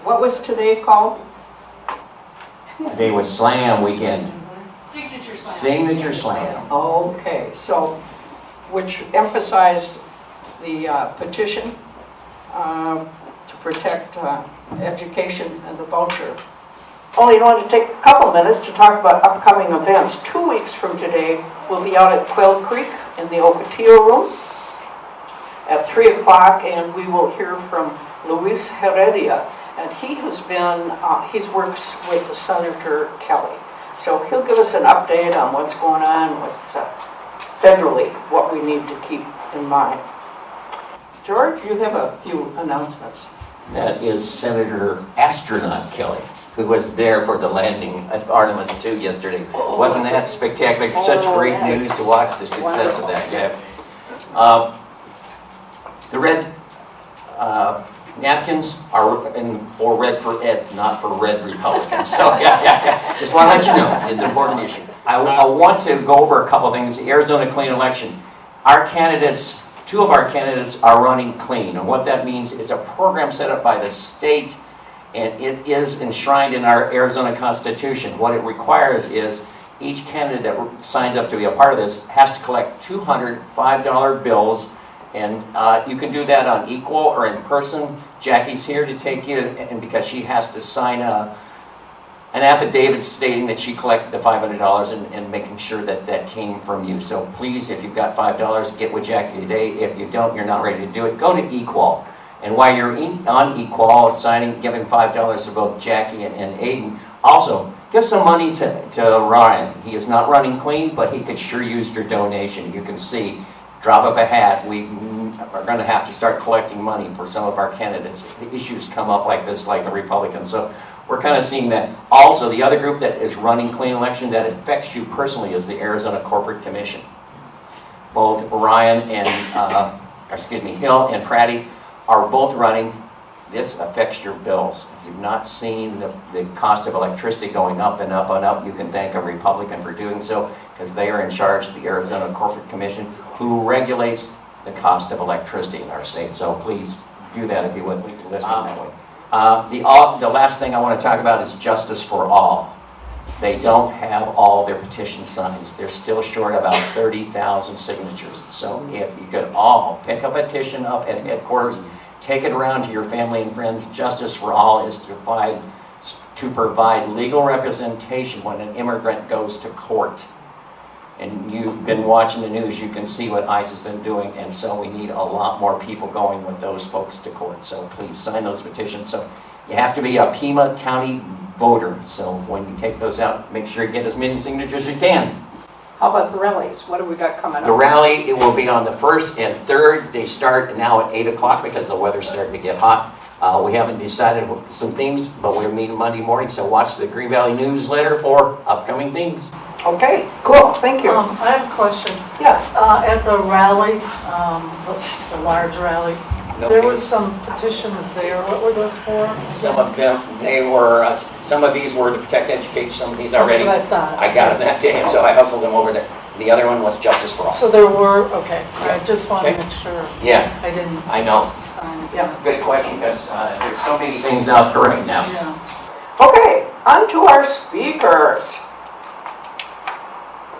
what was today called? Today was Slam Weekend. Signature slam. Signature Slam. Okay, so, which emphasized the petition to protect education and the voucher. Only wanted to take a couple minutes to talk about upcoming events. 2 weeks from today, we'll be out at Quail Creek in the Ocotillo room at 3 o'clock, and we will hear from Luis Heredia. And he has been, he works with Senator Kelly. So he'll give us an update on what's going on with federally, what we need to keep in mind. George, you have a few announcements. That is Senator Astronaut Kelly, who was there for the landing at Artemis 2 yesterday. Wasn't that spectacular? Such great news to watch the success of that. Yeah. The red napkins are for Red for Ed, not for Red Republicans. So yeah. Just want to let you know, it's an important issue. I want to go over a couple things. The Arizona clean election. Our candidates, 2 of our candidates are running clean. And what that means is a program set up by the state, and it is enshrined in our Arizona Constitution. What it requires is each candidate that signs up to be a part of this has to collect 200 $5 bills. And you can do that on equal or in person. Jackie's here to take you, and because she has to sign an affidavit stating that she collected the $500 and making sure that that came from you. So please, if you've got $5, get with Jackie today. If you don't, you're not ready to do it, go to Equal. And while you're on Equal, giving $5 to both Jackie and Aiden, also give some money to Ryan. He is not running clean, but he could sure use your donation. You can see, drop of a hat, we are going to have to start collecting money for some of our candidates. The issues come up like this, like the Republicans. So we're kind of seeing that. Also, the other group that is running clean election that affects you personally is the Arizona Corporate Commission. Both Ryan and, Hill and Pratty are both running. This affects your bills. If you've not seen the cost of electricity going up and up and up, you can thank a Republican for doing so, because they are in charge of the Arizona Corporate Commission, who regulates the cost of electricity in our state. So please do that if you would. Listen that way. The last thing I want to talk about is Justice for All. They don't have all their petition signs. They're still short about 30,000 signatures. So if you could all pick a petition up at headquarters, take it around to your family and friends. Justice for All is to provide legal representation when an immigrant goes to court. And you've been watching the news, you can see what ICE has been doing, and so we need a lot more people going with those folks to court. So please sign those petitions. So you have to be a Pima County voter. So when you take those out, make sure you get as many signatures as you can. How about the rallies? What do we got coming up? The rally, it will be on the 1st and 3rd. They start now at 8 o'clock because the weather's starting to get hot. We haven't decided some things, but we're meeting Monday morning, so watch the Green Valley newsletter for upcoming things. Okay, cool, thank you. I have a question. Yes. At the rally, the large rally, there was some petitions there. What were those for? Some of them, some of these were to protect education, some of these already. That's what I thought. I got them that day, and so I hustled them over there. The other one was Justice for All. So there were, okay. I just want to Okay. make sure Yeah, I didn't I know. sign it. Yeah. Good question, because there's so many things out there right now. Yeah. Okay, on to our speakers.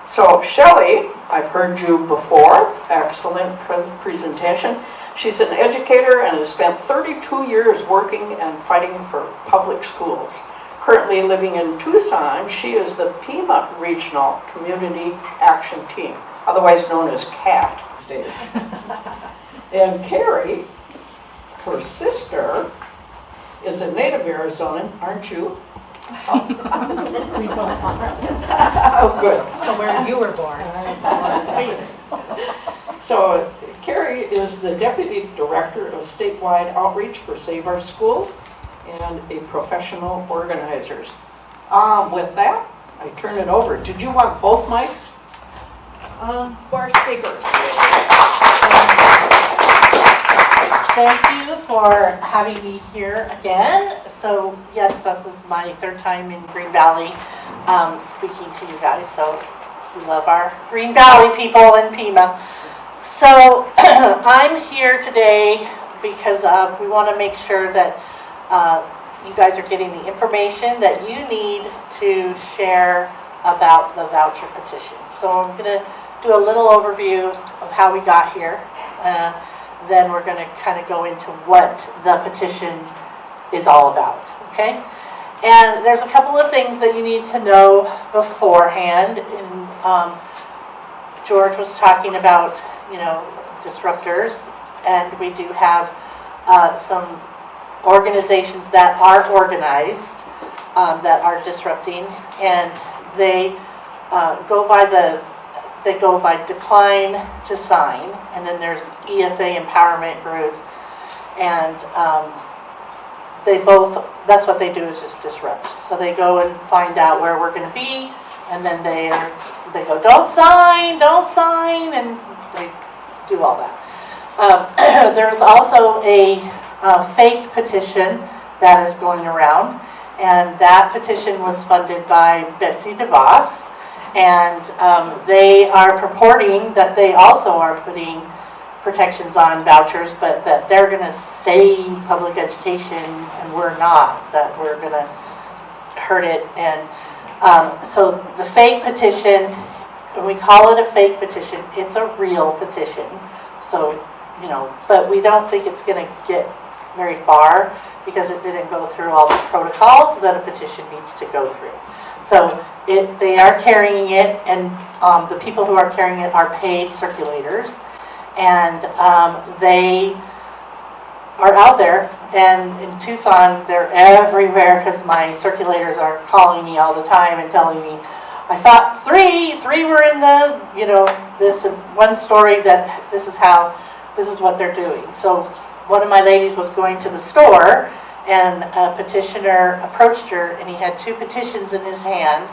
So Shelley, I've heard you before, excellent presentation. She's an educator and has spent 32 years working and fighting for public schools. Currently living in Tucson, she is the Pima Regional Community Action Team, otherwise known as CAT. And Carrie, her sister, is a native Arizonan, aren't you? Oh, good. Where you were born. So Carrie is the Deputy Director of Statewide Outreach for Save Our Schools and a professional organizer. With that, I turn it over. Did you want both mics? For our speakers. Thank you for having me here again. So yes, this is my 3rd time in Green Valley speaking to you guys. So we love our Green Valley people in Pima. So I'm here today because we want to make sure that you guys are getting the information that you need to share about the voucher petition. So I'm going to do a little overview of how we got here. Then we're going to kind of go into what the petition is all about, okay? And there's a couple of things that you need to know beforehand. George was talking about, disruptors, and we do have some organizations that are organized that are disrupting, and they go by decline to sign, and then there's ESA Empowerment Group, and that's what they do, is just disrupt. So they go and find out where we're going to be, and then they go, don't sign, and they do all that. There's also a fake petition that is going around, and that petition was funded by Betsy DeVos, and they are purporting that they also are putting protections on vouchers, but that they're going to save public education, and we're not, that we're going to hurt it. And so the fake petition, when we call it a fake petition, it's a real petition. So, but we don't think it's going to get very far because it didn't go through all the protocols that a petition needs to go through. So they are carrying it, and the people who are carrying it are paid circulators, and they are out there. And in Tucson, they're everywhere because my circulators are calling me all the time and telling me, I thought three were in the, this one story that this is what they're doing. So one of my ladies was going to the store, and a petitioner approached her, and he had 2 petitions in his hand,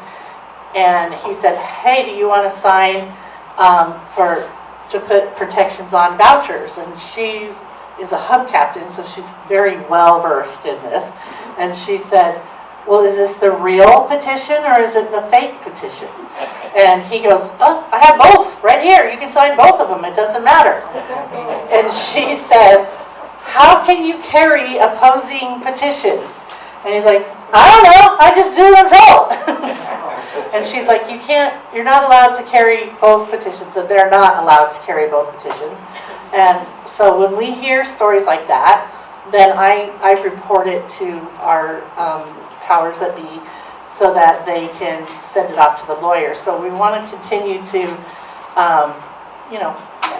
and he said, hey, do you want to sign to put protections on vouchers? And she is a hub captain, so she's very well versed in this, and she said, well, is this the real petition or is it the fake petition? And he goes, oh, I have both right here. You can sign both of them. It doesn't matter. And she said, how can you carry opposing petitions? And he's like, I don't know. I just do what I'm told. And she's like, you're not allowed to carry both petitions. And they're not allowed to carry both petitions. And so when we hear stories like that, then I report it to our powers that be, so that they can send it off to the lawyer. So we want to continue to,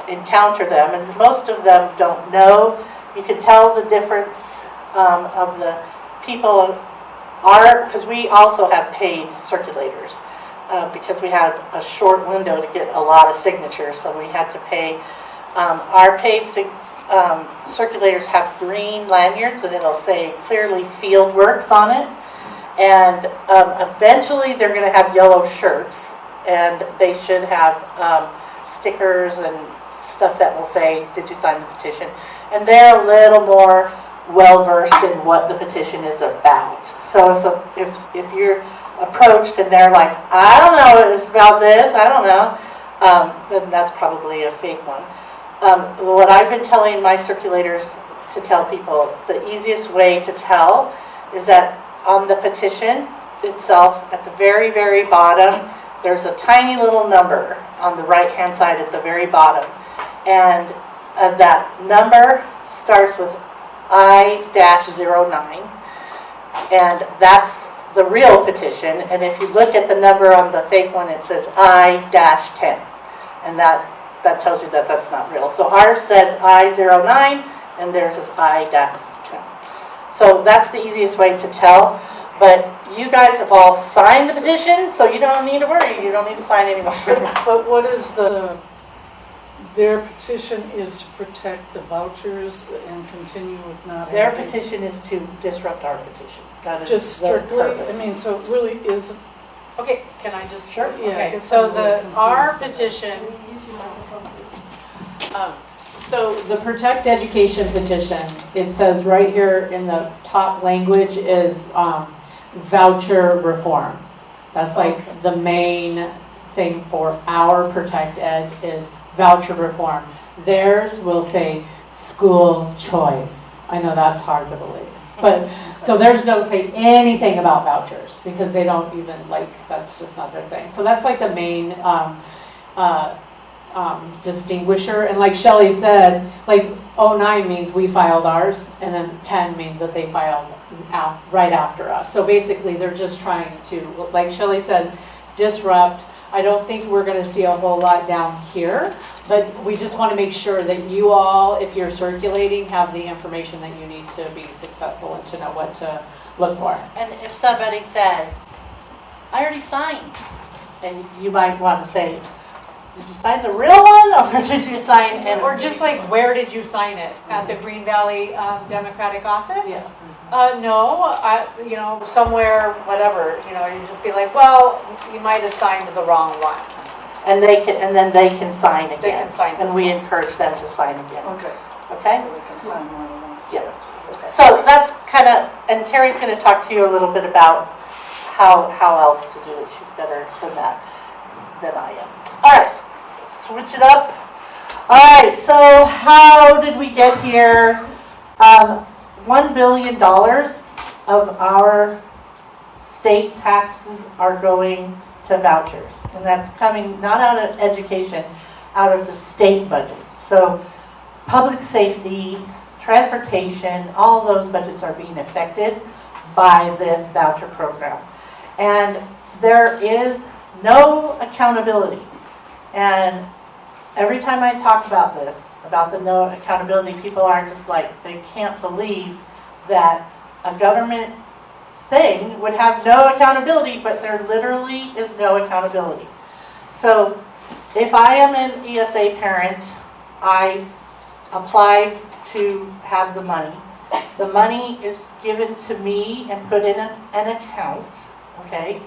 encounter them, and most of them don't know. You can tell the difference of the people because we also have paid circulators because we had a short window to get a lot of signatures, so we had to pay. Our paid circulators have green lanyards, and it'll say clearly field works on it. And eventually they're going to have yellow shirts, and they should have stickers and stuff that will say, did you sign the petition? And they're a little more well-versed in what the petition is about. So if you're approached and they're like, I don't know, it's about this, I don't know, then that's probably a fake one. What I've been telling my circulators to tell people, the easiest way to tell is that on the petition itself, at the very, very bottom, there's a tiny little number on the right-hand side at the very bottom. And that number starts with I-09. And that's the real petition. And if you look at the number on the fake one, it says I-10. And that tells you that that's not real. So ours says I-09, and theirs is I-10. So that's the easiest way to tell. But you guys have all signed the petition, so you don't need to worry. You don't need to sign anymore. But what is their petition is to protect the vouchers and continue with not Their having... petition is to disrupt our petition. That is Just the strictly? purpose. I mean, so it really is... Okay, can I just? Sure. Yeah, I Okay, guess so I'm a little our confused. petition, so the Protect Education petition, it says right here in the top language is voucher reform. That's like the main thing for our Protect Ed is voucher reform. Theirs will say school choice. I know that's hard to believe. But, so theirs don't say anything about vouchers, because they don't even, like, that's just not their thing. So that's like the main distinguisher. And like Shelley said, like, 09 means we filed ours, and then 10 means that they filed right after us. So basically, they're just trying to, like Shelley said, disrupt. I don't think we're going to see a whole lot down here, but we just want to make sure that you all, if you're circulating, have the information that you need to be successful and to know what to look for. And if somebody says, I already signed, and you might want to say, did you sign the real one, or did you sign? And Or just like, where did you sign it? At the Green Valley Democratic office? Yeah. No, somewhere, whatever, you just be like, well, you might have signed the wrong one. And then they can sign again. They can sign And this we one. encourage them to sign again. Okay. Okay? So we can sign more than once. Yeah. Okay. So that's kind of, and Carrie's going to talk to you a little bit about how else to do it. She's better than I am. All right, switch it up. All right, so how did we get here? $1 billion of our state taxes are going to vouchers. And that's coming not out of education, out of the state budget. So public safety, transportation, all those budgets are being affected by this voucher program. And there is no accountability. And every time I talk about this, about the no accountability, people are just like, they can't believe that a government thing would have no accountability, but there literally is no accountability. So if I am an ESA parent, I apply to have the money. The money is given to me and put in an account, okay?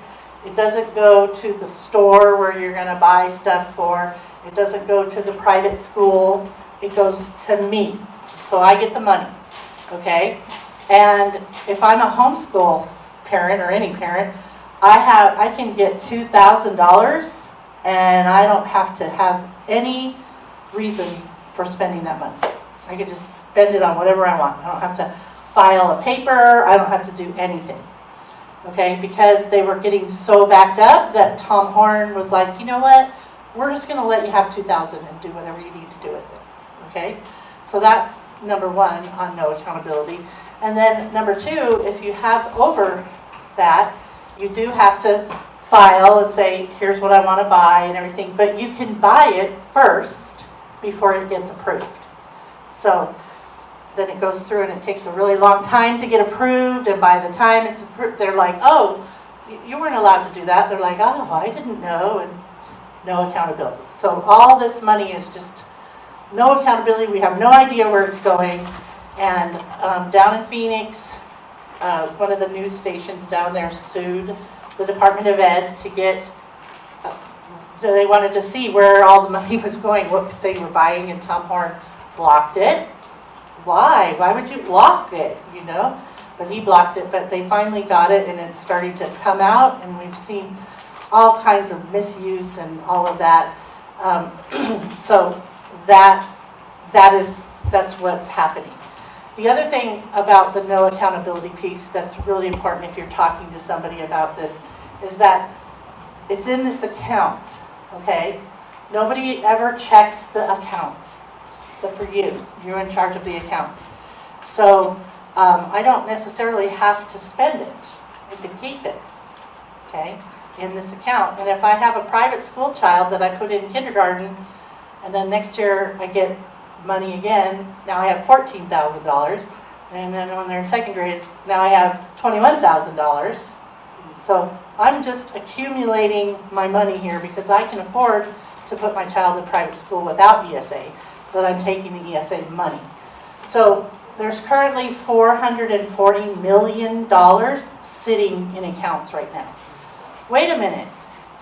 It doesn't go to the store where you're going to buy stuff for. It doesn't go to the private school. It goes to me. So I get the money, okay? And if I'm a homeschool parent or any parent, I can get $2,000 and I don't have to have any reason for spending that money. I can just spend it on whatever I want. I don't have to file a paper. I don't have to do anything. Okay, because they were getting so backed up that Tom Horn was like, you know what? We're just going to let you have $2,000 and do whatever you need to do with it. Okay, so that's number one on no accountability. And then number two, if you have over that, you do have to file and say, here's what I want to buy and everything. But you can buy it first before it gets approved. So then it goes through and it takes a really long time to get approved, and by the time it's approved, they're like, oh, you weren't allowed to do that. They're like, oh, I didn't know, and no accountability. So all this money is just no accountability. We have no idea where it's going. And down in Phoenix, one of the news stations down there sued the Department of Ed to get, they wanted to see where all the money was going, what they were buying, and Tom Horn blocked it. Why? Why would you block it, But he blocked it, but they finally got it, and it's starting to come out, and we've seen all kinds of misuse and all of that. So that's what's happening. The other thing about the no accountability piece that's really important if you're talking to somebody about this is that it's in this account, okay? Nobody ever checks the account. Except for you. You're in charge of the account. So I don't necessarily have to spend it. I can keep it, okay, in this account. And if I have a private school child that I put in kindergarten, and then next year I get money again, now I have $14,000. And then when they're in second grade, now I have $21,000. So I'm just accumulating my money here because I can afford to put my child in private school without ESA. But I'm taking the ESA money. So there's currently $440 million sitting in accounts right now. Wait a minute.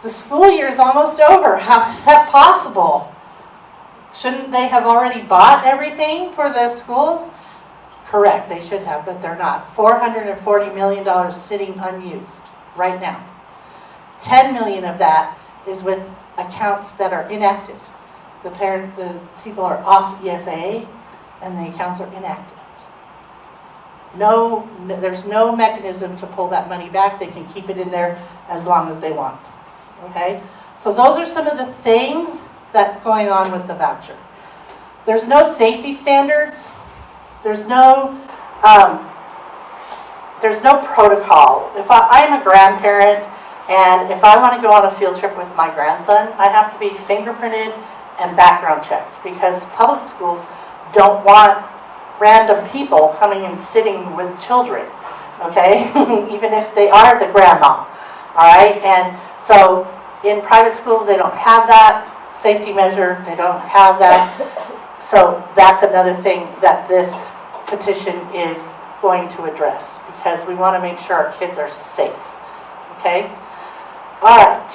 The school year is almost over. How is that possible? Shouldn't they have already bought everything for the schools? Correct, they should have, but they're not. $440 million sitting unused right now. $10 million of that is with accounts that are inactive. The people are off ESA and the accounts are inactive. there's no mechanism to pull that money back. They can keep it in there as long as they want. Okay? So those are some of the things that's going on with the voucher. There's no safety standards. There's no protocol. If I'm a grandparent and if I want to go on a field trip with my grandson, I have to be fingerprinted and background checked because public schools don't want random people coming and sitting with children, okay? Even if they are the grandma, all right? And so in private schools, they don't have that safety measure. They don't have that. So that's another thing that this petition is going to address because we want to make sure our kids are safe, okay? All right,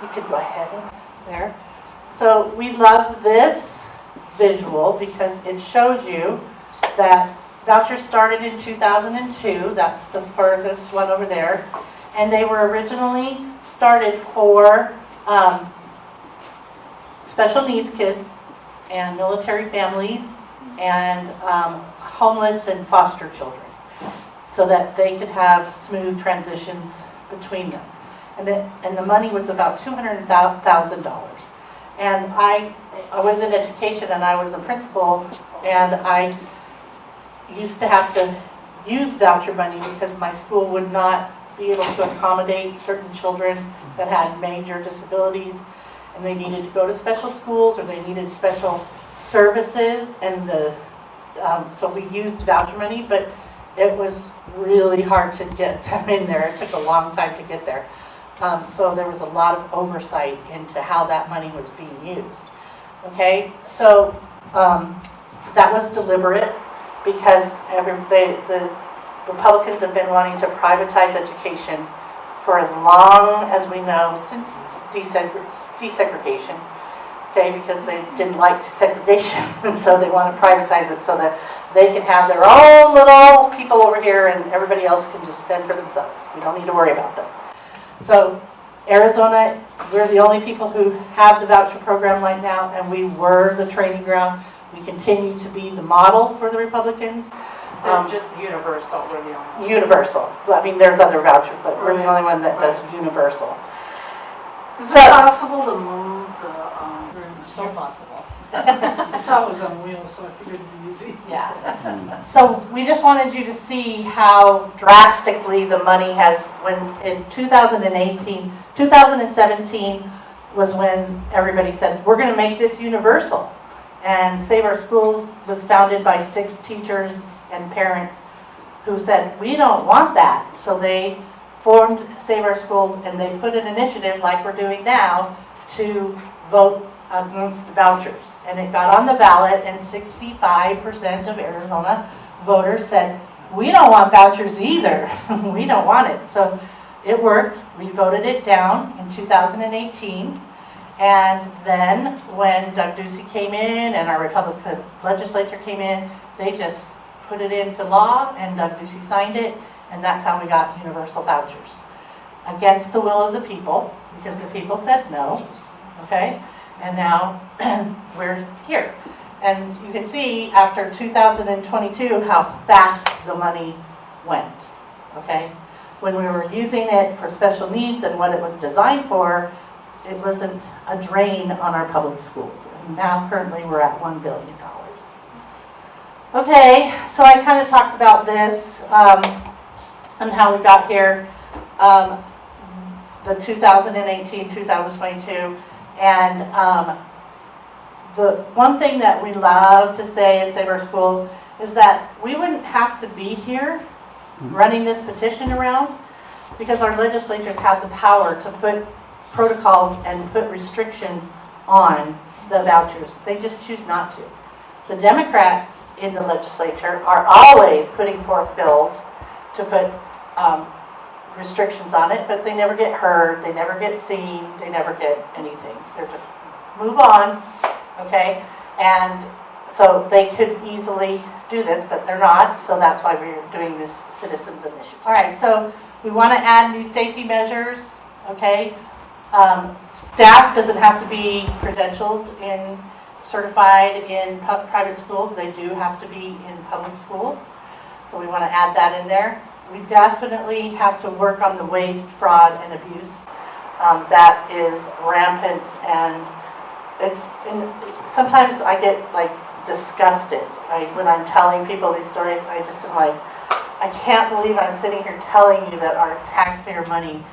you could go ahead and there. So we love this visual because it shows you that vouchers started in 2002. That's the furthest one over there. And they were originally started for special needs kids and military families and homeless and foster children so that they could have smooth transitions between them. And the money was about $200,000. And I was in education and I was a principal and I used to have to use voucher money because my school would not be able to accommodate certain children that had major disabilities and they needed to go to special schools or they needed special services and so we used voucher money, but it was really hard to get them in there. It took a long time to get there. So there was a lot of oversight into how that money was being used. Okay, so that was deliberate because the Republicans have been wanting to privatize education for as long as we know since desegregation. Okay, because they didn't like desegregation, and so they want to privatize it so that they can have their own little people over here and everybody else can just fend for themselves. We don't need to worry about them. So Arizona, we're the only people who have the voucher program right now, and we were the training ground. We continue to be the model for the Republicans. Just universal, we're the only one. Universal. Well, I mean, there's other vouchers, but we're the only one that does universal. Is it possible to move the, So possible. I saw it was on wheels, so I figured it'd be easy. Yeah. So we just wanted you to see how drastically the money has, when in 2017 was when everybody said, we're going to make this universal. And Save Our Schools was founded by 6 teachers and parents who said, we don't want that. So they formed Save Our Schools and they put an initiative like we're doing now to vote against vouchers. And it got on the ballot and 65% of Arizona voters said, we don't want vouchers either. We don't want it. So it worked. We voted it down in 2018. And then when Doug Ducey came in and our Republican legislature came in, they just put it into law and Doug Ducey signed it. And that's how we got universal vouchers. Against the will of the people, because the people said no. Okay? And now we're here. And you can see after 2022 how fast the money went, okay? When we were using it for special needs and what it was designed for, it wasn't a drain on our public schools. And now currently we're at $1 billion. Okay, so I kind of talked about this and how we got here, the 2018, 2022. And the one thing that we love to say at Save Our Schools is that we wouldn't have to be here running this petition around because our legislatures have the power to put protocols and put restrictions on the vouchers. They just choose not to. The Democrats in the legislature are always putting forth bills to put restrictions on it, but they never get heard, they never get seen, they never get anything. They're just move on, okay? And so they could easily do this, but they're not, so that's why we're doing this citizens initiative. All right, so we want to add new safety measures, okay? Staff doesn't have to be credentialed certified in private schools. They do have to be in public schools. So we want to add that in there. We definitely have to work on the waste, fraud, and abuse. That is rampant, and sometimes I get like disgusted. When I'm telling people these stories, I just am like, I can't believe I'm sitting here telling you that our taxpayer money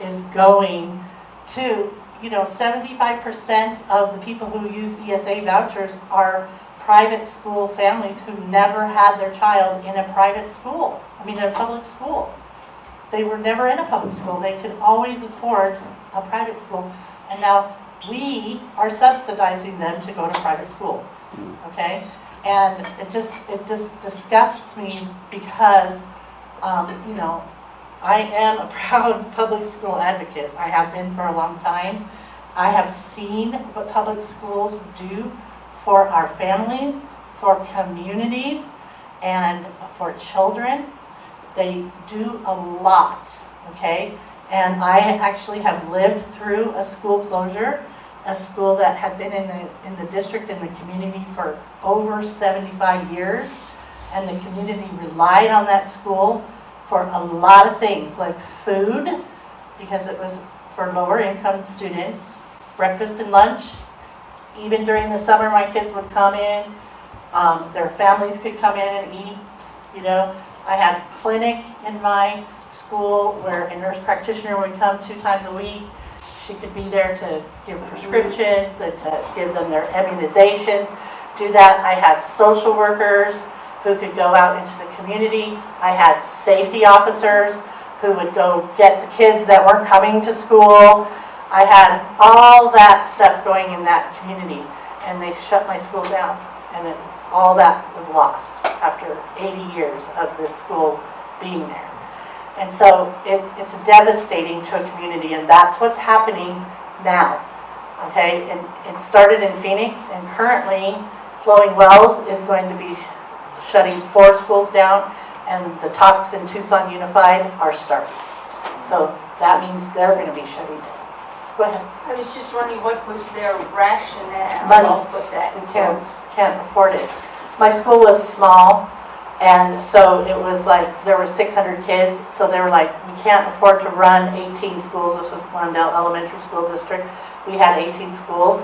is going to, 75% of the people who use ESA vouchers are private school families who never had their child in a private school. In a public school. They were never in a public school. They could always afford a private school. And now we are subsidizing them to go to private school. Okay? And it just disgusts me because, I am a proud public school advocate. I have been for a long time. I have seen what public schools do for our families, for communities, and for children. They do a lot, okay? And I actually have lived through a school closure, a school that had been in the district, in the community for over 75 years. And the community relied on that school for a lot of things, like food, because it was for lower income students, breakfast and lunch. Even during the summer, my kids would come in. Their families could come in and eat, I had a clinic in my school where a nurse practitioner would come 2 times a week. She could be there to give prescriptions and to give them their immunizations. Do that. I had social workers who could go out into the community. I had safety officers who would go get the kids that weren't coming to school. I had all that stuff going in that community, and they shut my school down. And all that was lost after 80 years of this school being there. And so it's devastating to a community, and that's what's happening now. Okay, and it started in Phoenix, and currently Flowing Wells is going to be shutting 4 schools down, and the talks in Tucson Unified are starting. So that means they're going to be shutting down. Go ahead. I was just wondering, what was their rationale? Money. With that? We can't afford it. My school was small, and so it was like there were 600 kids, so they were like, we can't afford to run 18 schools. This was Glendale Elementary School District. We had 18 schools.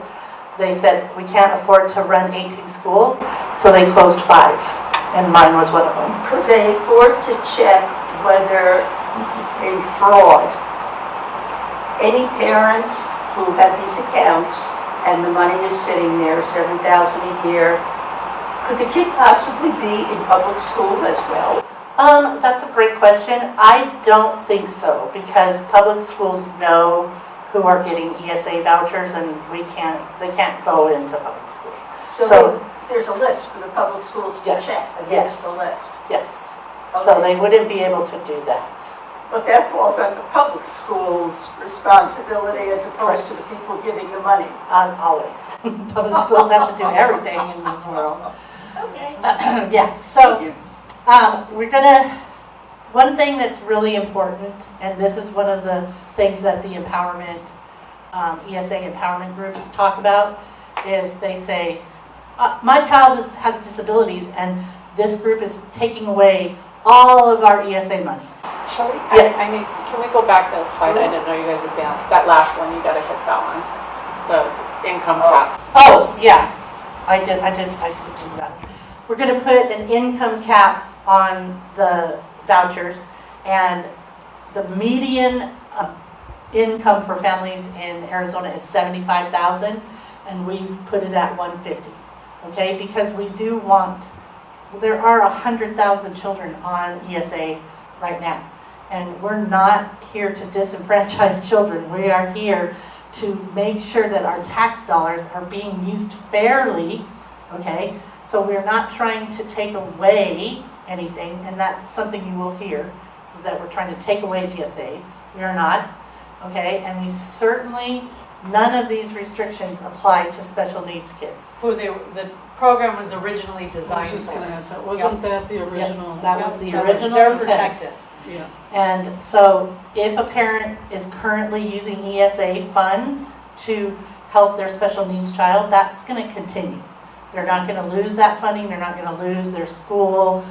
They said, we can't afford to run 18 schools, so they closed 5, and mine was one of them. Could they afford to check whether a fraud, any parents who have these accounts and the money is sitting there, $7,000 a year, could the kid possibly be in public school as well? That's a great question. I don't think so, because public schools know who are getting ESA vouchers, and they can't go into public schools. So there's a list for the public schools to Yes, check against yes. the list. Yes. So Okay. they wouldn't be able to do that. But that falls under public schools' responsibility as opposed to the people getting the money. Always. Public schools have to do everything in this world. Okay. Yeah, so we're gonna, one thing that's really important, and this is one of the things that the empowerment, ESA empowerment groups talk about, is they say, my child has disabilities, and this group is taking away all of our ESA money. Shall we? Yeah. Can we go back to the slide? I didn't know you guys advanced. That last one, you gotta hit that one. The income cap. Oh, yeah, I skipped over that. We're gonna put an income cap on the vouchers, and the median income for families in Arizona is $75,000, and we put it at $150,000, okay? Because we do want, there are 100,000 children on ESA right now, and we're not here to disenfranchise children. We are here to make sure that our tax dollars are being used fairly, okay? So we're not trying to take away anything, and that's something you will hear, is that we're trying to take away ESA. We are not, okay? And we certainly, none of these restrictions apply to special needs kids. The program was originally I was designed just for. going to ask that. Wasn't that the original? That was the They're original intent. protected. Yeah. And so if a parent is currently using ESA funds to help their special needs child, that's going to continue. They're not going to lose that funding. They're not going to lose their school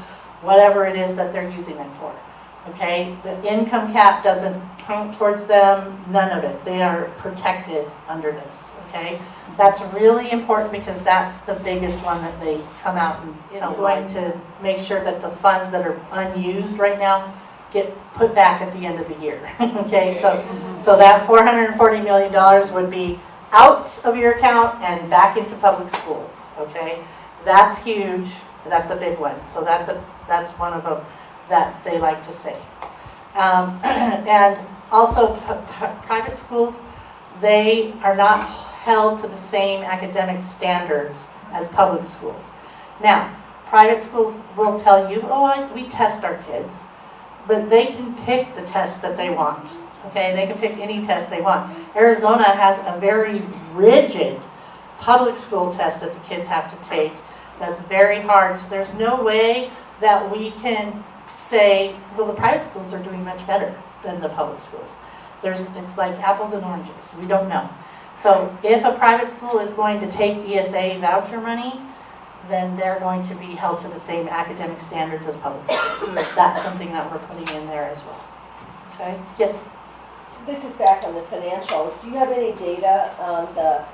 whatever it is that they're using it for. Okay, the income cap doesn't count towards them, none of it. They are protected under this, okay? That's really important because that's the biggest one that they come out and it's going to make sure that the funds that are unused right now get put back at the end of the year, okay? So that $440 million would be out of your account and back into public schools, okay? That's huge, that's a big one. So that's one of them that they like to say. And also private schools, they are not held to the same academic standards as public schools. Now, private schools will tell you, oh, we test our kids, but they can pick the test that they want. Okay, they can pick any test they want. Arizona has a very rigid public school test that the kids have to take that's very hard. So there's no way that we can say, well, the private schools are doing much better than the public schools. It's like apples and oranges. We don't know. So if a private school is going to take ESA voucher money, then they're going to be held to the same academic standards as public schools. That's something that we're putting in there as well. Okay? Yes? This is back on the financials. Do you have any data on the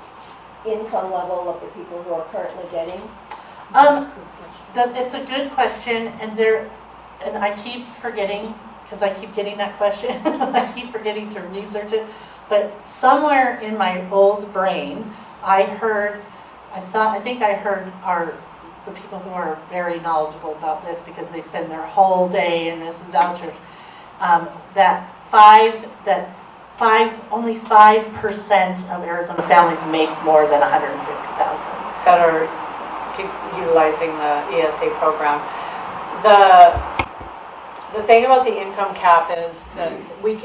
income level of the people who are currently getting? It's a good question, and I keep forgetting, because I keep getting that question, I keep forgetting to research it, but somewhere in my old brain, I think I heard the people who are very knowledgeable about this because they spend their whole day in this voucher, only 5% of Arizona families make more than $150,000. That are utilizing the ESA program. The thing about the income cap is that we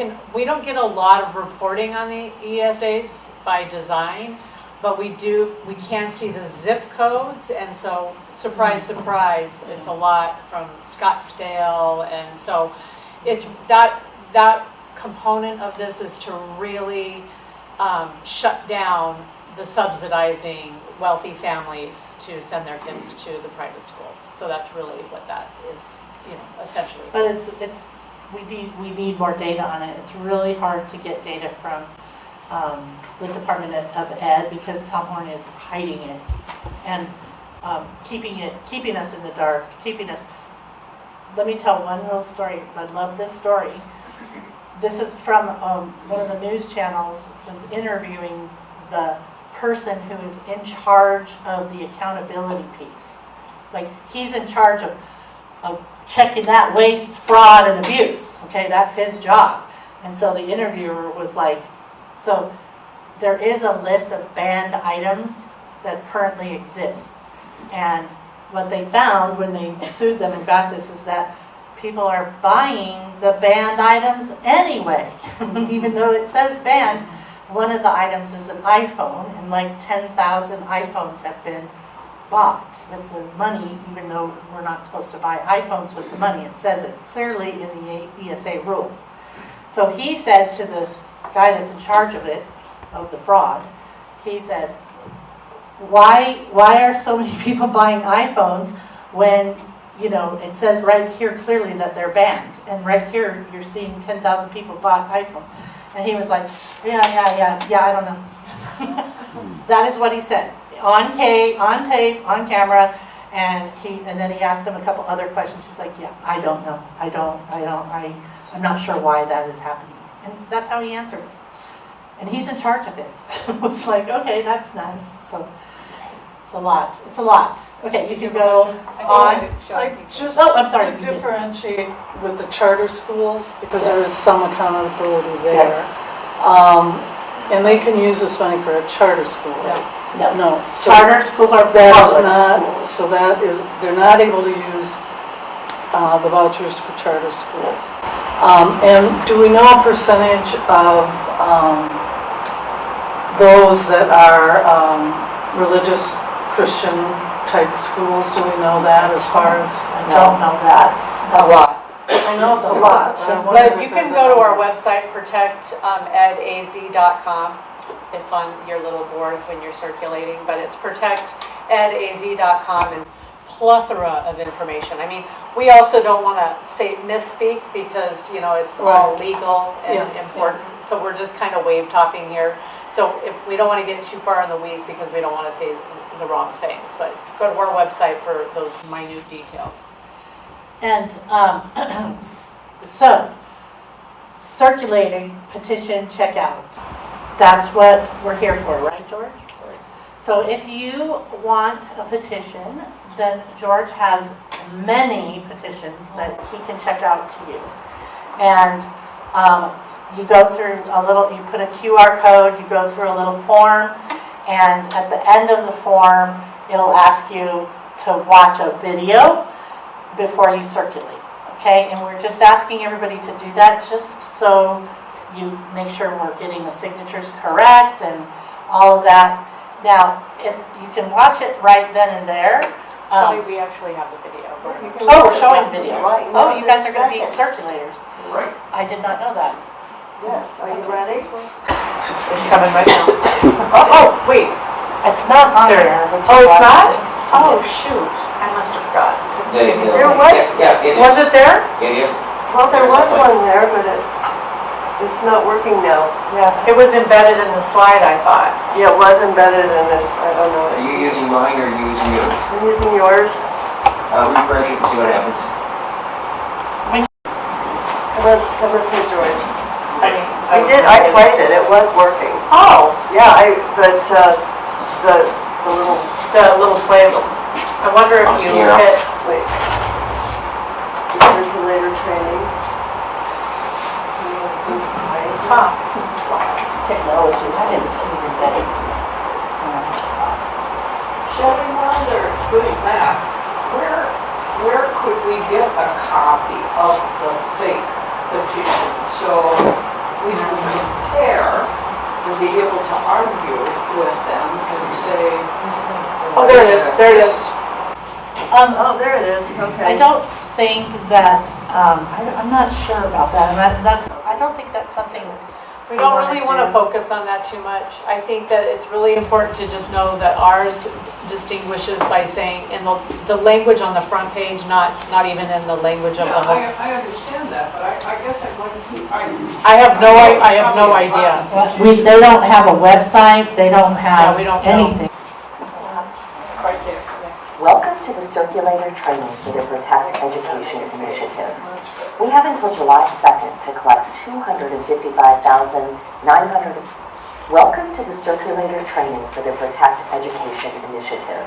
don't get a lot of reporting on the ESAs by design, but we can see the zip codes, and so surprise, surprise, it's a lot from Scottsdale, and so it's that component of this is to really shut down the subsidizing wealthy families to send their kids to the private schools. So that's really what that is, essentially. But we need more data on it. It's really hard to get data from the Department of Ed because Tom Horn is hiding it and keeping us in the dark, Let me tell one little story. I love this story. This is from one of the news channels was interviewing the person who is in charge of the accountability piece. Like, he's in charge of checking that waste, fraud, and abuse. Okay, that's his job. And so the interviewer was like, so there is a list of banned items that currently exists. And what they found when they sued them and got this is that people are buying the banned items anyway, even though it says banned. One of the items is an iPhone, and like 10,000 iPhones have been bought with the money, even though we're not supposed to buy iPhones with the money. It says it clearly in the ESA rules. So he said to the guy that's in charge of it, of the fraud, he said, why are so many people buying iPhones when, it says right here clearly that they're banned, and right here you're seeing 10,000 people bought iPhone. And he was like, yeah, I don't know. That is what he said. On tape, on camera, and then he asked him a couple other questions. He's like, yeah, I don't know. I'm not sure why that is happening. And that's how he answered it. And he's in charge of it. It was like, okay, that's nice. So it's a lot. Okay, you can go on. I'm sorry. To differentiate with the charter schools, because there is some accountability there. Yes. And they can use this money for a charter school. No. So Charter schools are that is public not, schools. so they're not able to use the vouchers for charter schools. And do we know a percentage of those that are religious Christian type schools? Do we know that as far as? I don't know that. A lot. I know it's a lot. But you can go to our website, protectedaz.com. It's on your little boards when you're circulating, but it's protectedaz.com, and plethora of information. I mean, we also don't want to say misspeak because, you know, it's all legal and Yeah. important. So we're just kind of wave topping here. So if we don't want to get too far in the weeds because we don't want to say the wrong things, but go to our website for those minute details. And so, circulating petition checkout. That's what we're here for, right, George? So if you want a petition, then George has many petitions that he can check out to you. And you go through a little, you put a QR code, you go through a little form, and at the end of the form, it'll ask you to watch a video before you circulate. Okay, and we're just asking everybody to do that just so you make sure we're getting the signatures correct and all of that. Now, you can watch it right then and there. We actually have the video. Oh, we're showing video. Right. Oh, you guys are going to be Second. circulators. Right. I did not know that. Yes, are you ready? Coming right now. Oh, wait, it's not on there. Oh, it's not? Oh, shoot, I must have forgotten. There was, Yeah, it is. Was it there? It is. well, there was one there, but it's not working now. Yeah, it was embedded in the slide, I thought. Yeah, it was embedded in this, I don't know. Are you using mine or are you using yours? I'm using yours. Refresh it and see what happens. Come with me, George. I played it, it was working. Oh, Yeah, but the little, the little playable. I wonder if you Here. hit, wait. The circulator training. huh, Technology, I didn't see it embedded. Shelby, while they're doing that, where could we get a copy of the fake petition? So we can compare and be able to argue with them and say. oh, there it is, there it is. Oh, there it is, okay. I don't think that, I'm not sure about that, and I don't think that's something We don't really want to focus on that too much. I think that it's really important to just know that ours distinguishes by saying in the language on the front page, not even in the language of the whole. I understand that, but I guess I want to. I have no idea. They don't have a website, they don't have we don't know. anything. Right there, yeah. Welcome to the Circulator Training for the Protect Education Initiative. We have until July 2nd to collect $255,900. Welcome to the Circulator Training for the Protect Education Initiative.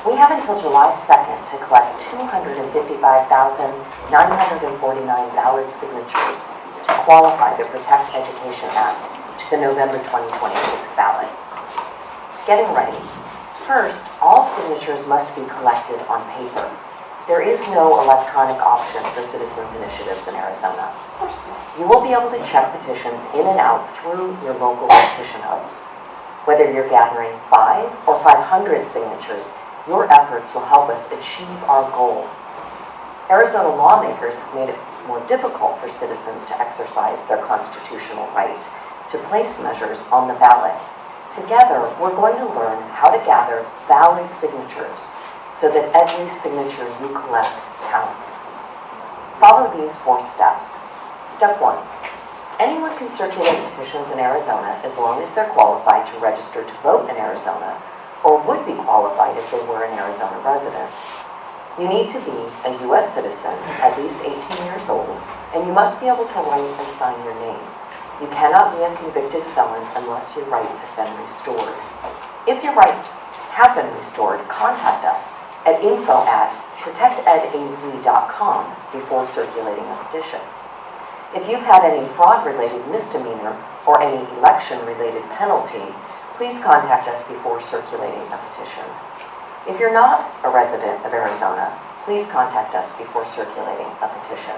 We have until July 2nd to collect 255,949 valid signatures to qualify the Protect Education Act to the November 2026 ballot. Getting ready. First, all signatures must be collected on paper. There is no electronic option for citizens' initiatives in Arizona. You will be able to check petitions in and out through your local petition hubs. Whether you're gathering 5 or 500 signatures, your efforts will help us achieve our goal. Arizona lawmakers have made it more difficult for citizens to exercise their constitutional right to place measures on the ballot. Together, we're going to learn how to gather valid signatures so that every signature you collect counts. Follow these 4 steps. Step 1. Anyone can circulate petitions in Arizona as long as they're qualified to register to vote in Arizona or would be qualified if they were an Arizona resident. You need to be a U.S. citizen, at least 18 years old, and you must be able to write and sign your name. You cannot be a convicted felon unless your rights have been restored. If your rights have been restored, contact us at info@protectedaz.com before circulating a petition. If you've had any fraud-related misdemeanor or any election-related penalty, please contact us before circulating a petition. If you're not a resident of Arizona, please contact us before circulating a petition.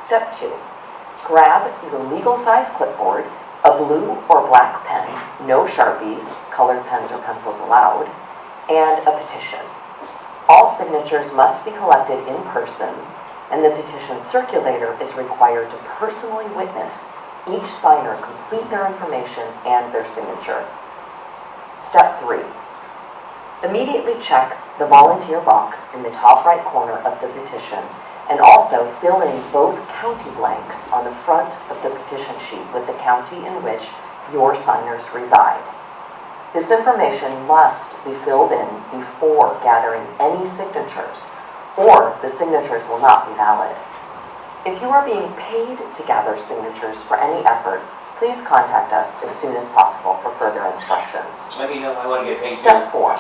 Step 2. Grab your legal-size clipboard, a blue or black pen, no Sharpies, colored pens or pencils allowed, and a petition. All signatures must be collected in person, and the petition circulator is required to personally witness each signer complete their information and their signature. Step 3. Immediately check the volunteer box in the top right corner of the petition, and also fill in both county blanks on the front of the petition sheet with the county in which your signers reside. This information must be filled in before gathering any signatures, or the signatures will not be valid. If you are being paid to gather signatures for any effort, please contact us as soon as possible for further instructions. Let me know if I want to get paid. Step 4.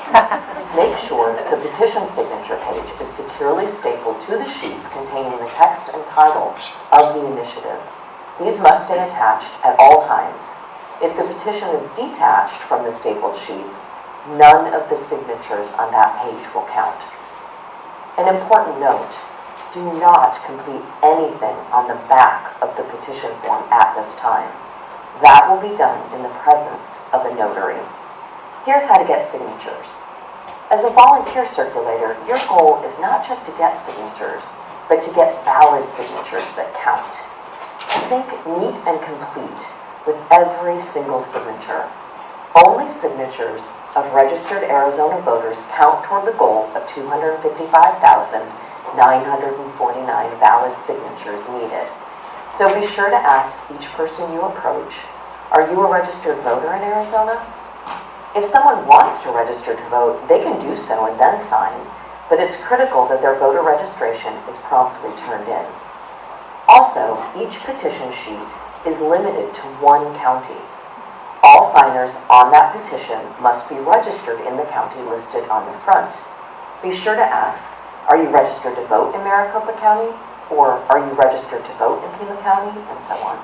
Make sure the petition signature page is securely stapled to the sheets containing the text and title of the initiative. These must stay attached at all times. If the petition is detached from the stapled sheets, none of the signatures on that page will count. An important note, do not complete anything on the back of the petition form at this time. That will be done in the presence of a notary. Here's how to get signatures. As a volunteer circulator, your goal is not just to get signatures, but to get valid signatures that count. Think neat and complete with every single signature. Only signatures of registered Arizona voters count toward the goal of 255,949 valid signatures needed. So be sure to ask each person you approach, are you a registered voter in Arizona? If someone wants to register to vote, they can do so and then sign, but it's critical that their voter registration is promptly turned in. Also, each petition sheet is limited to one county. All signers on that petition must be registered in the county listed on the front. Be sure to ask, are you registered to vote in Maricopa County? Or are you registered to vote in Pima County? And so on.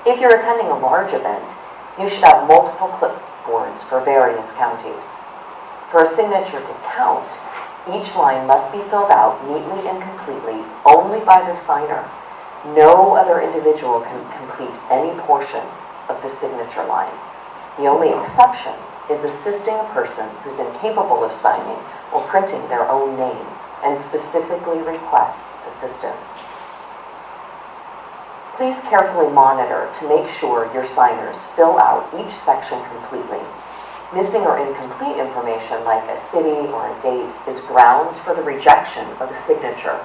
If you're attending a large event, you should have multiple clipboards for various counties. For a signature to count, each line must be filled out neatly and completely only by the signer. No other individual can complete any portion of the signature line. The only exception is assisting a person who's incapable of signing or printing their own name and specifically requests assistance. Please carefully monitor to make sure your signers fill out each section completely. Missing or incomplete information like a city or a date is grounds for the rejection of a signature.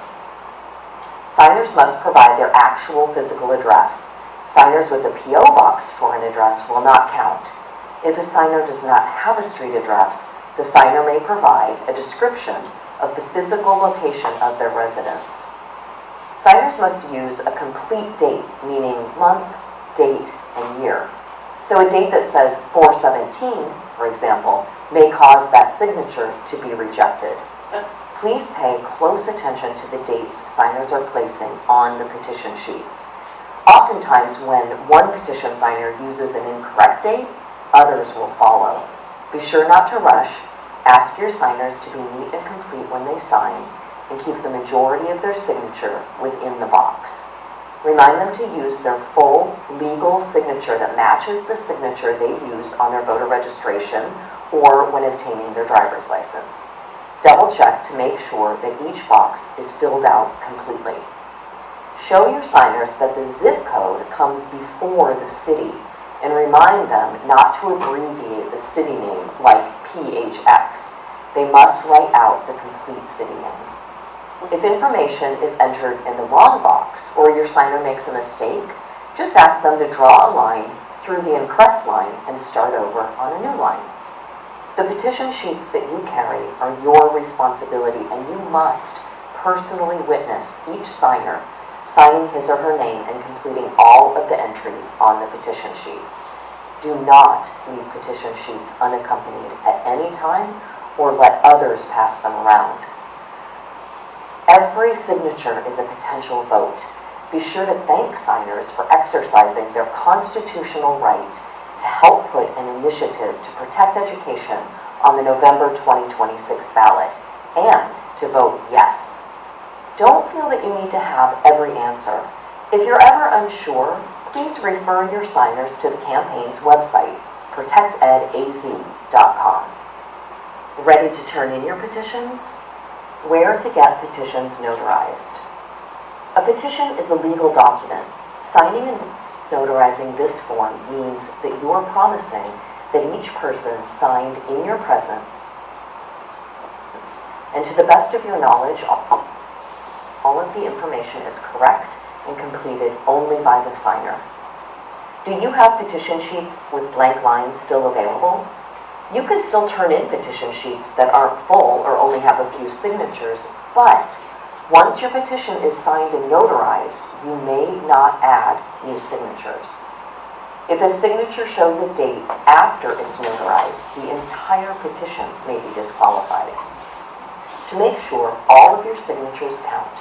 Signers must provide their actual physical address. Signers with a P.O. box for an address will not count. If a signer does not have a street address, the signer may provide a description of the physical location of their residence. Signers must use a complete date, meaning month, date, and year. So a date that says 4/17, for example, may cause that signature to be rejected. Please pay close attention to the dates signers are placing on the petition sheets. Oftentimes, when one petition signer uses an incorrect date, others will follow. Be sure not to rush. Ask your signers to be neat and complete when they sign, and keep the majority of their signature within the box. Remind them to use their full legal signature that matches the signature they use on their voter registration or when obtaining their driver's license. Double check to make sure that each box is filled out completely. Show your signers that the zip code comes before the city and remind them not to abbreviate the city name like PHX. They must write out the complete city name. If information is entered in the wrong box or your signer makes a mistake, just ask them to draw a line through the incorrect line and start over on a new line. The petition sheets that you carry are your responsibility, and you must personally witness each signer signing his or her name and completing all of the entries on the petition sheets. Do not leave petition sheets unaccompanied at any time or let others pass them around. Every signature is a potential vote. Be sure to thank signers for exercising their constitutional right to help put an initiative to protect education on the November 2026 ballot and to vote yes. Don't feel that you need to have every answer. If you're ever unsure, please refer your signers to the campaign's website, protectedaz.com. Ready to turn in your petitions? Where to get petitions notarized. A petition is a legal document. Signing and notarizing this form means that you are promising that each person signed in your presence And to the best of your knowledge, all of the information is correct and completed only by the signer. Do you have petition sheets with blank lines still available? You can still turn in petition sheets that aren't full or only have a few signatures, but once your petition is signed and notarized, you may not add new signatures. If a signature shows a date after it's notarized, the entire petition may be disqualified. To make sure all of your signatures count,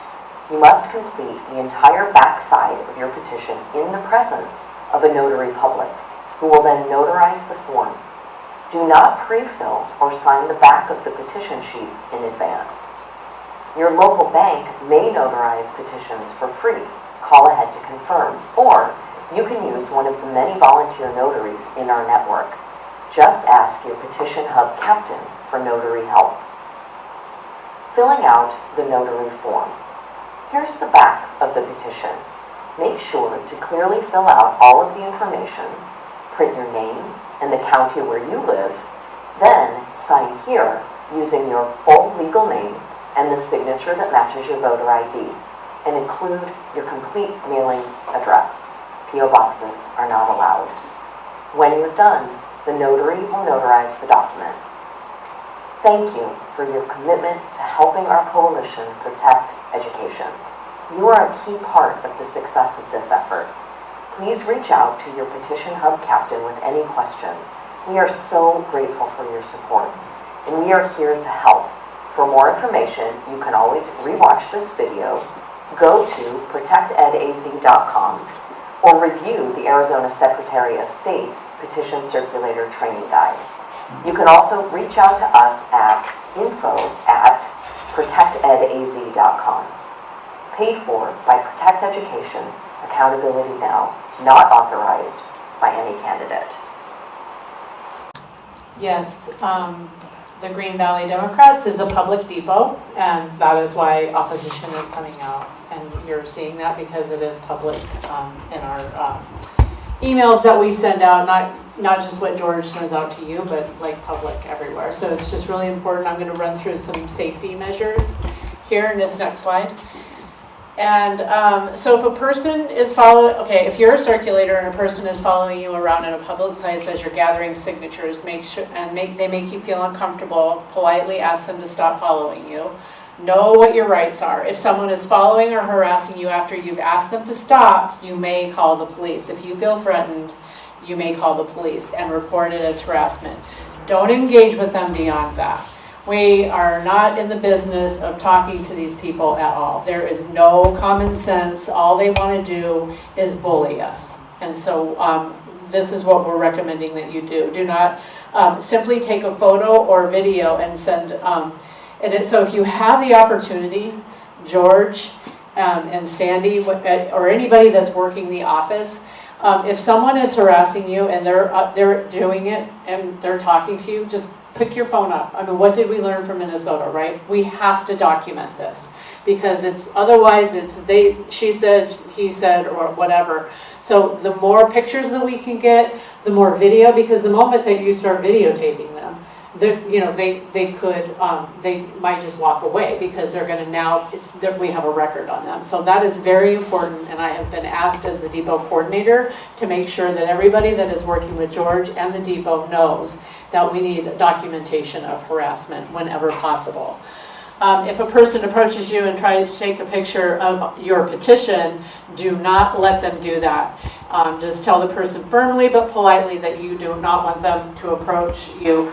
you must complete the entire backside of your petition in the presence of a notary public, who will then notarize the form. Do not pre-fill or sign the back of the petition sheets in advance. Your local bank may notarize petitions for free. Call ahead to confirm, or you can use one of the many volunteer notaries in our network. Just ask your Petition Hub captain for notary help. Filling out the notary form. Here's the back of the petition. Make sure to clearly fill out all of the information, print your name and the county where you live, then sign here using your full legal name and the signature that matches your voter ID, and include your complete mailing address. P.O. boxes are not allowed. When you're done, the notary will notarize the document. Thank you for your commitment to helping our coalition protect education. You are a key part of the success of this effort. Please reach out to your Petition Hub captain with any questions. We are so grateful for your support, and we are here to help. For more information, you can always rewatch this video, go to protectedaz.com, or review the Arizona Secretary of State's Petition Circulator Training Guide. You can also reach out to us at info@protectedaz.com. Paid for by Protect Education, Accountability Now, not authorized by any candidate. Yes, the Green Valley Democrats is a public depot, and that is why opposition is coming out. And you're seeing that because it is public in our emails that we send out, not just what George sends out to you, but like public everywhere. So it's just really important. I'm going to run through some safety measures here in this next slide. And so if a person is if you're a circulator and a person is following you around in a public place as you're gathering signatures, they make you feel uncomfortable, politely ask them to stop following you. Know what your rights are. If someone is following or harassing you after you've asked them to stop, you may call the police. If you feel threatened, you may call the police and report it as harassment. Don't engage with them beyond that. We are not in the business of talking to these people at all. There is no common sense. All they want to do is bully us. And so this is what we're recommending that you do. Do not simply take a photo or video and send. So if you have the opportunity, George and Sandy, or anybody that's working the office, if someone is harassing you and they're doing it and they're talking to you, just pick your phone up. I mean, what did we learn from Minnesota, right? We have to document this because otherwise it's she said, he said, or whatever. So the more pictures that we can get, the more video, because the moment that you start videotaping them, they might just walk away because they're going to we have a record on them. So that is very important, and I have been asked as the depot coordinator to make sure that everybody that is working with George and the depot knows that we need documentation of harassment whenever possible. If a person approaches you and tries to take a picture of your petition, do not let them do that. Just tell the person firmly but politely that you do not want them to approach you.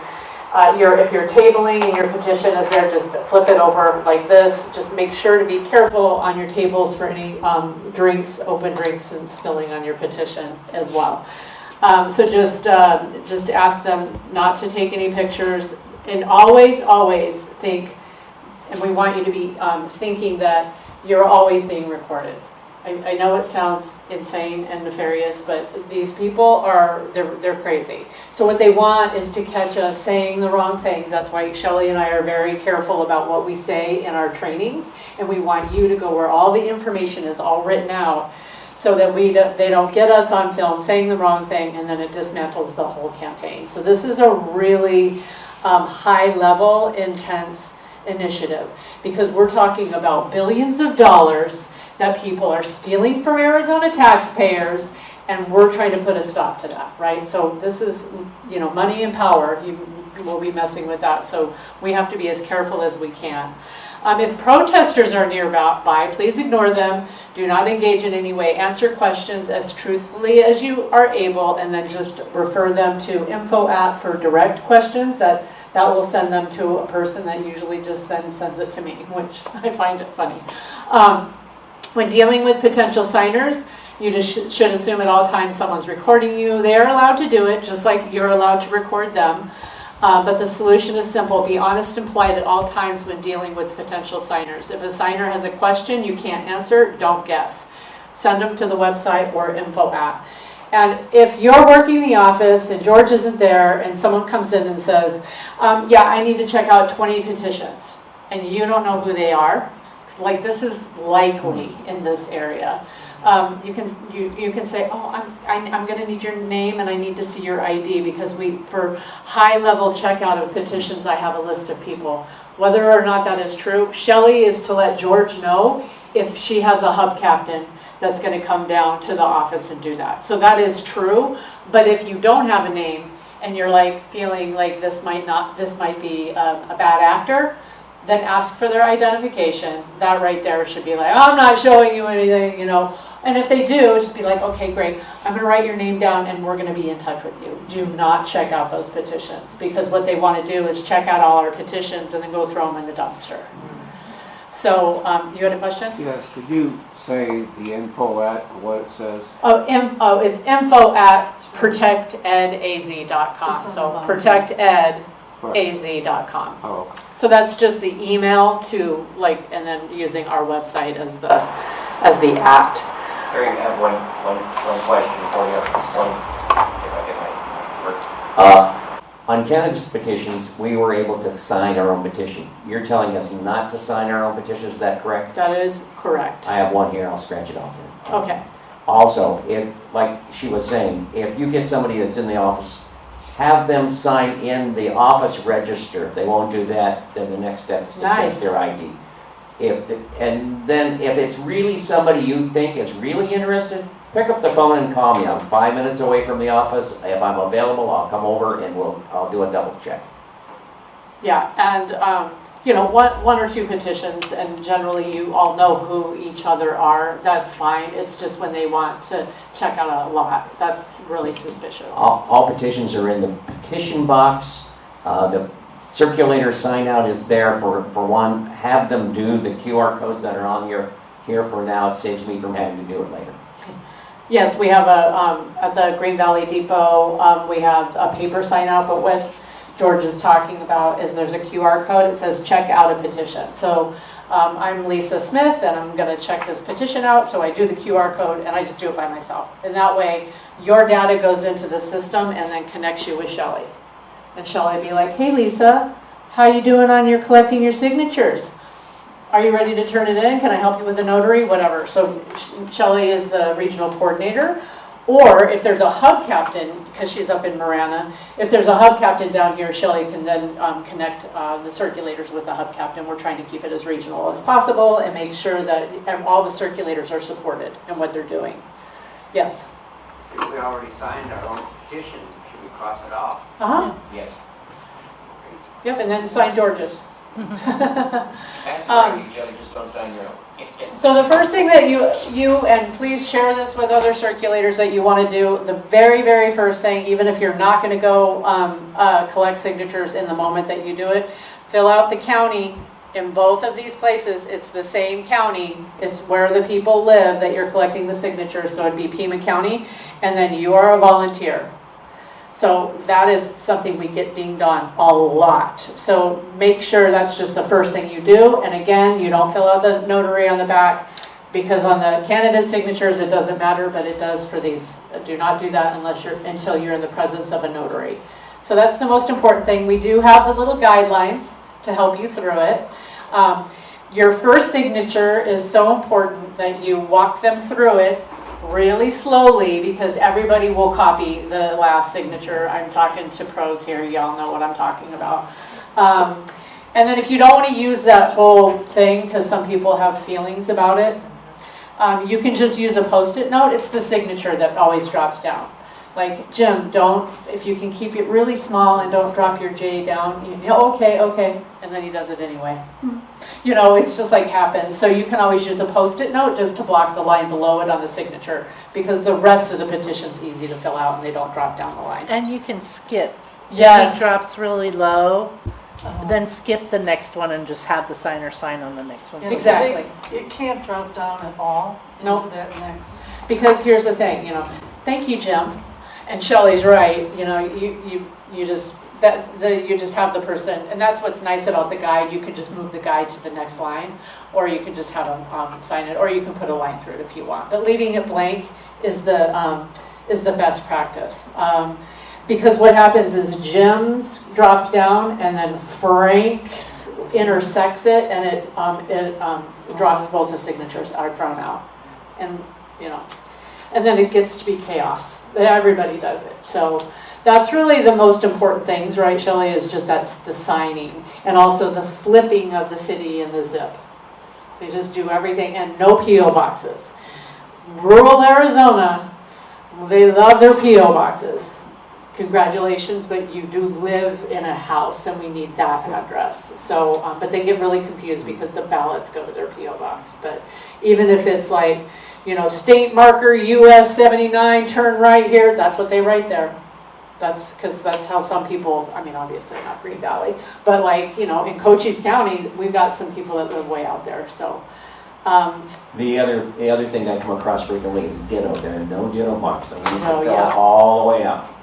If you're tabling and your petition is there, just flip it over like this. Just make sure to be careful on your tables for any open drinks and spilling on your petition as well. So just ask them not to take any pictures, and always think, and we want you to be thinking that you're always being recorded. I know it sounds insane and nefarious, but these people they're crazy. So what they want is to catch us saying the wrong things. That's why Shelley and I are very careful about what we say in our trainings, and we want you to go where all the information is all written out, so that they don't get us on film saying the wrong thing, and then it dismantles the whole campaign. So this is a really high level, intense initiative, because we're talking about billions of dollars that people are stealing from Arizona taxpayers, and we're trying to put a stop to that, right? So this is, money and power, you will be messing with that, so we have to be as careful as we can. If protesters are nearby, please ignore them. Do not engage in any way. Answer questions as truthfully as you are able, and then just refer them to info@ for direct questions. That will send them to a person that usually just then sends it to me, which I find it funny. When dealing with potential signers, you just should assume at all times someone's recording you. They are allowed to do it, just like you're allowed to record them. But the solution is simple. Be honest and polite at all times when dealing with potential signers. If a signer has a question you can't answer, don't guess. Send them to the website or info@. And if you're working the office and George isn't there and someone comes in and says, yeah, I need to check out 20 petitions, and you don't know who they are, like this is likely in this area. You can say, oh, I'm going to need your name and I need to see your ID, because for high level checkout of petitions, I have a list of people. Whether or not that is true, Shelley is to let George know if she has a hub captain that's going to come down to the office and do that. So that is true. But if you don't have a name and you're like feeling like this might be a bad actor, then ask for their identification. That right there should be like, I'm not showing you anything, And if they do, just be like, okay, great. I'm going to write your name down and we're going to be in touch with you. Do not check out those petitions, because what they want to do is check out all our petitions and then go throw them in the dumpster. So, you had a question? Yes, could you say the info@ what it says? It's info@protectedaz.com. So protectedaz.com. Oh, So that's just the email to and then using our website as the @. Harry, I have one question for you. If I get my work. On candidates petitions, we were able to sign our own petition. You're telling us not to sign our own petition, is that correct? That is correct. I have one here, I'll scratch it off. Okay. Also, like she was saying, if you get somebody that's in the office, have them sign in the office register. If they won't do that, then the next step is to check their ID. And then if it's really somebody you think is really interested, pick up the phone and call me. I'm 5 minutes away from the office. If I'm available, I'll come over and I'll do a double check. Yeah, and one or two petitions, and generally you all know who each other are. That's fine. It's just when they want to check out a lot, that's really suspicious. All petitions are in the petition box. The circulator sign out is there for one. Have them do the QR codes that are on here for now. It saves me from having to do it later. Yes, we have at the Green Valley Depot, we have a paper sign out, but what George is talking about is there's a QR code. It says check out a petition. So I'm Lisa Smith and I'm going to check this petition out. So I do the QR code and I just do it by myself. And that way your data goes into the system and then connects you with Shelley. And Shelley would be like, hey Lisa, how you doing on your collecting your signatures? Are you ready to turn it in? Can I help you with the notary? Whatever. So Shelley is the regional coordinator. Or if there's a hub captain, because she's up in Marana, if there's a hub captain down here, Shelley can then connect the circulators with the hub captain. We're trying to keep it as regional as possible and make sure that all the circulators are supported in what they're doing. Yes? If we already signed our own petition, should we cross it off? Uh-huh. Yes. Yep, and then sign George's. Ask each other, just don't sign your own. So the first thing that you and please share this with other circulators that you want to do, the very, very first thing, even if you're not going to go collect signatures in the moment that you do it, fill out the county. In both of these places, it's the same county. It's where the people live that you're collecting the signatures. So it'd be Pima County, and then you are a volunteer. So that is something we get dinged on a lot. So make sure that's just the first thing you do. And again, you don't fill out the notary on the back, because on the candidate signatures it doesn't matter, but it does for these. Do not do that until you're in the presence of a notary. So that's the most important thing. We do have the little guidelines to help you through it. Your first signature is so important that you walk them through it really slowly, because everybody will copy the last signature. I'm talking to pros here, y'all know what I'm talking about. And then if you don't want to use that whole thing, because some people have feelings about it, you can just use a Post-it note. It's the signature that always drops down. Like, Jim, if you can keep it really small and don't drop your J down, okay, and then he does it anyway. It's just like happens. So you can always use a Post-it note just to block the line below it on the signature, because the rest of the petition's easy to fill out and they don't drop down the line. And you can skip. Yes. If it drops really low, then skip the next one and just have the signer sign on the next one. Yeah, Exactly. so it can't drop down at all Nope. into that next. Because here's the thing, thank you, Jim. And Shelley's right, you just have the person, and that's what's nice about the guide. You can just move the guide to the next line, or you can just have them sign it, or you can put a line through it if you want. But leaving it blank is the best practice. Because what happens is Jim's drops down, and then Frank's intersects it, and it drops, both the signatures are thrown out, and and then it gets to be chaos. Everybody does it. So that's really the most important things, right, Shelley, is just that's the signing, and also the flipping of the city and the zip. They just do everything, and no P.O. boxes. Rural Arizona, they love their P.O. boxes. Congratulations, but you do live in a house, and we need that address. So, but they get really confused because the ballots go to their P.O. box. But even if it's like, state marker US 79, turn right here, that's what they write there. That's because that's how some people, obviously not Green Valley, but in Cochise County, we've got some people that live way out there. So. The other thing I come across frequently is ditto. There are no ditto box, so we need to Oh, fill yeah. all the way up.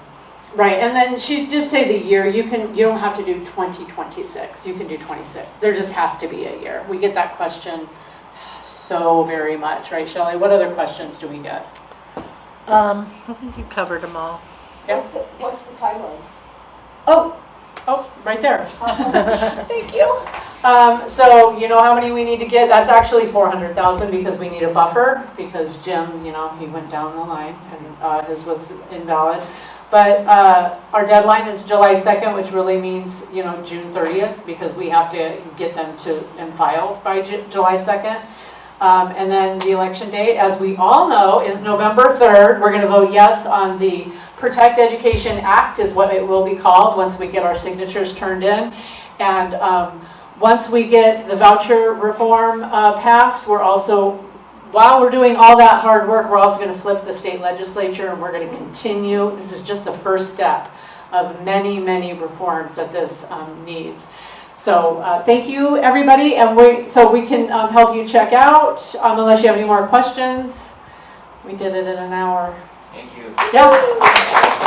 Right, and then she did say the year, you don't have to do 2026, you can do 26. There just has to be a year. We get that question so very much, right, Shelley? What other questions do we get? I think you covered them all. Yeah. What's the timeline? Oh, right there. Thank you. So you know how many we need to get? That's actually 400,000 because we need a buffer, because Jim, he went down the line and his was invalid. But our deadline is July 2nd, which really means, June 30th, because we have to get them and filed by July 2nd. And then the election date, as we all know, is November 3rd. We're going to vote yes on the Protect Education Act, is what it will be called, once we get our signatures turned in. And once we get the voucher reform passed, we're also, while we're doing all that hard work, we're also going to flip the state legislature, and we're going to continue. This is just the first step of many, many reforms that this needs. So thank you, everybody, and we can help you check out, unless you have any more questions. We did it in an hour. Thank you. Yep.